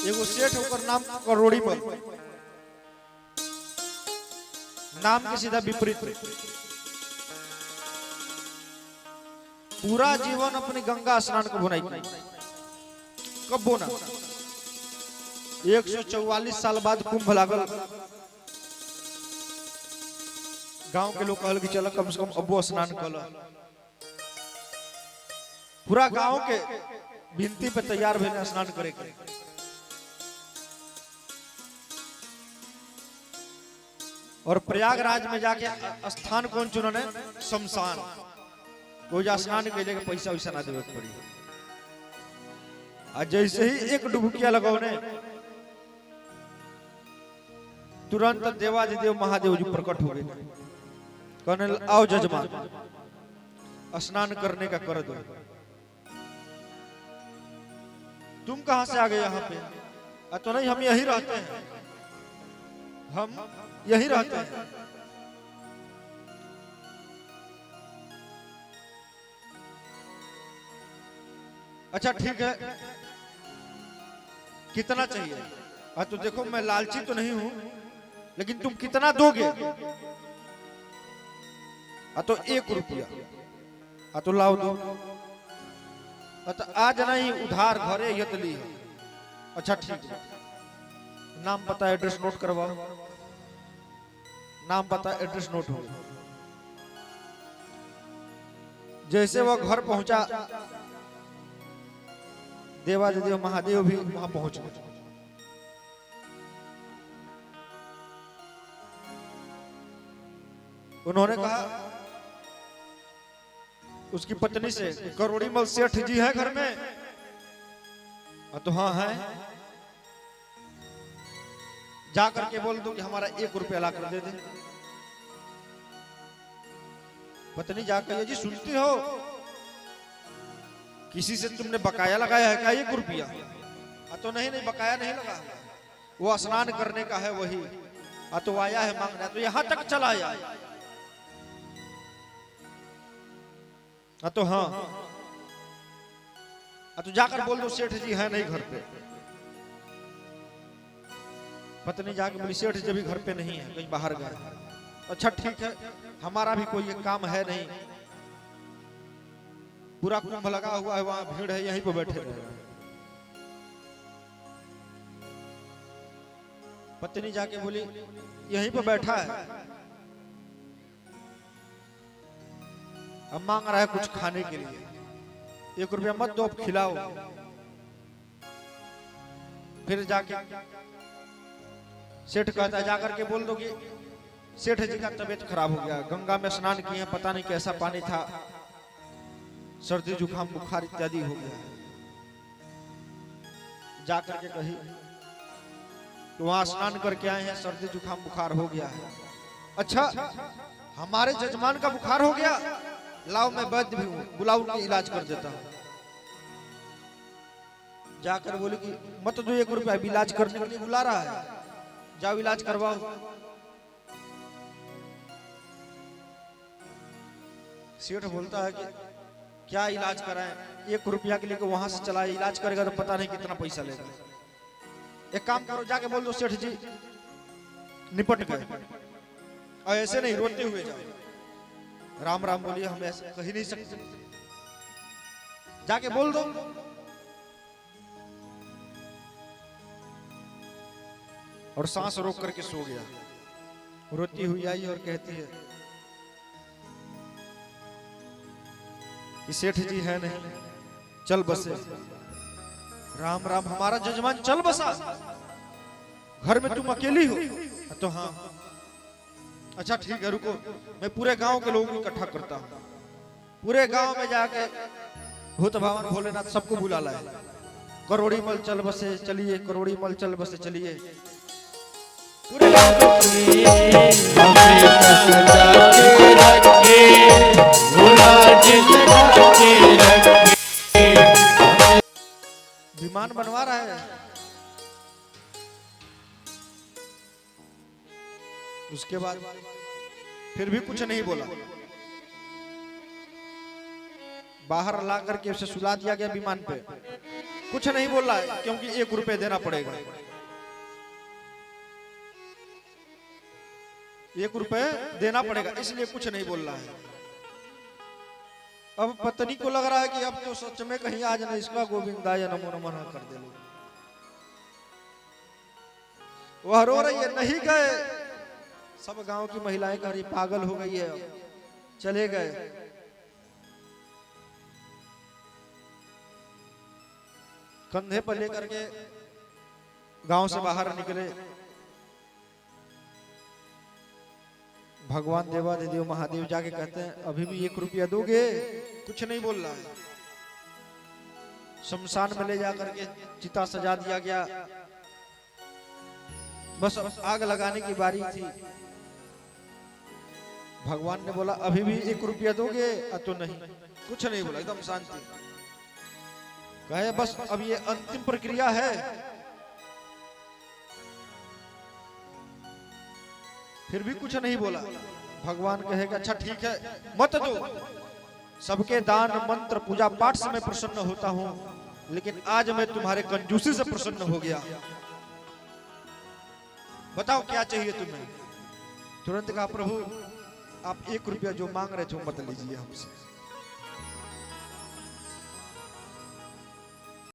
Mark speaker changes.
Speaker 1: एगो सेठ होकर नाम करोड़ी मल, नाम के सीधा विपरीत। पूरा जीवन अपनी गंगा स्नान को बुनाई की, कब बोना 144 साल बाद कुंभ लागल। गांव के लोग कहल कि चलो कम से कम अब्बो स्नान कर। पूरा गांव के भिंती पे तैयार भेने स्नान करे के। और प्रयागराज में जाके स्थान कौन चुनने? शमशान। कोई स्नान के लिए पैसा वैसा ना देवे पड़ी। आज जैसे ही एक डुबकिया लगौने तुरंत देवादिदेव महादेव जी प्रकट हो गए। कहने आओ जजमान स्नान करने का कर दो। तुम कहां से आ गए यहाँ पे? तो नहीं, हम यही रहते हैं, हम यही रहते हैं। अच्छा ठीक है, कितना चाहिए? तो देखो मैं लालची तो नहीं हूं, लेकिन तुम कितना दोगे? तो 1 रुपया। तो लाओ दो। तो आज नहीं, उधार घरे यतली है। अच्छा ठीक है, नाम पता एड्रेस नोट करवाओ। नाम पता एड्रेस नोट हो। जैसे वह घर पहुंचा, देवादिदेव महादेव भी वहां पहुंच गए। उन्होंने कहा उसकी पत्नी से, करोड़ी मल सेठ जी है घर में? तो हाँ है। जा करके बोल दो कि हमारा 1 रुपया ला कर दे दे। पत्नी जाकर, जी सुनती हो किसी से तुमने बकाया लगाया है क्या 1 रुपया? तो नहीं नहीं, बकाया नहीं लगा, वो स्नान करने का है वही। तो आया है मांगना, तो यहां तक चला आया। तो हाँ। तो जाकर बोल दो सेठ जी है नहीं घर पे। पत्नी जाके बोली सेठ जी भी घर पे नहीं है, कहीं बाहर गए। अच्छा ठीक है, हमारा भी कोई काम है नहीं, पूरा कुंभ लगा हुआ है, वहां भीड़ है, यहीं पे बैठे रहे। पत्नी जाके बोली यहीं पे बैठा है, अब मांग रहा है कुछ खाने के लिए। 1 रुपया मत दो, अब खिलाओ। फिर जाके सेठ कहता है जाकर के बोल दो कि सेठ जी का तबीयत खराब हो गया, गंगा में स्नान किए, पता नहीं कैसा पानी था, सर्दी जुकाम बुखार इत्यादि हो गया। जाकर के कही तो वहां स्नान करके आए हैं, सर्दी जुकाम बुखार हो गया है। अच्छा हमारे जजमान का बुखार हो गया, लाओ मैं वैद्य भी हूं, बुलाओ उनका इलाज कर देता हूं। जाकर बोले कि मत दो 1 रुपया, इलाज करने के लिए बुला रहा है, जाओ इलाज करवाओ। सेठ बोलता है कि क्या इलाज कराएं? 1 रुपया के लिए वहां से चला, इलाज करेगा तो पता नहीं कितना पैसा लेगा। एक काम करो, जाके बोल दो सेठ जी निपट गए। और ऐसे नहीं, रोते हुए जाओ, राम राम बोलिए, हम ऐसे कह ही नहीं सकते। जाके बोल दो। और सांस रोक करके सो गया। रोती हुई आई और कहती है कि सेठ जी है नहीं, चल बसे। राम राम, हमारा जजमान चल बसा, घर में तुम अकेली हो? तो हाँ। अच्छा ठीक है, रुको, मैं पूरे गांव के लोगों को इकट्ठा करता हूँ। पूरे गांव में जाके भूत भवन भोलेनाथ सबको बुला लाए। करोड़ी मल चल बसे चलिए, करोड़ी मल चल बसे चलिए। पूरे विमान बनवा रहा है। उसके बाद फिर भी कुछ नहीं बोला। बाहर ला करके उसे सुला दिया गया विमान पे कुछ नहीं बोल रहा है क्योंकि 1 रुपए देना पड़ेगा। 1 रुपए देना पड़ेगा इसलिए कुछ नहीं बोल रहा है। अब पत्नी को लग रहा है कि अब तो सच में कहीं आज न इसका गोविंदाय नमो नमः ना कर दे लो। वह रो रही है, नहीं गए। सब गांव की महिलाएं कह रही पागल हो गई है, चले गए। कंधे पर लेकर के गांव से बाहर निकले। भगवान देवादिदेव महादेव जाके कहते हैं अभी भी 1 रुपया दोगे? कुछ नहीं बोल रहा है। शमशान में ले जाकर के चिता सजा दिया गया। बस आग लगाने की बारी थी। भगवान ने बोला अभी भी 1 रुपया दोगे? तो नहीं, कुछ नहीं बोला, एकदम शांति। कहे बस अब ये अंतिम प्रक्रिया है। फिर भी कुछ नहीं बोला। भगवान कहेगा अच्छा ठीक है मत दो, सबके दान मंत्र पूजा पाठ से मैं प्रसन्न होता हूं, लेकिन आज मैं तुम्हारे कंजूसी से प्रसन्न हो गया। बताओ क्या चाहिए तुम्हें? तुरंत कहा प्रभु आप 1 रुपया जो मांग रहे थे मत लीजिए हमसे।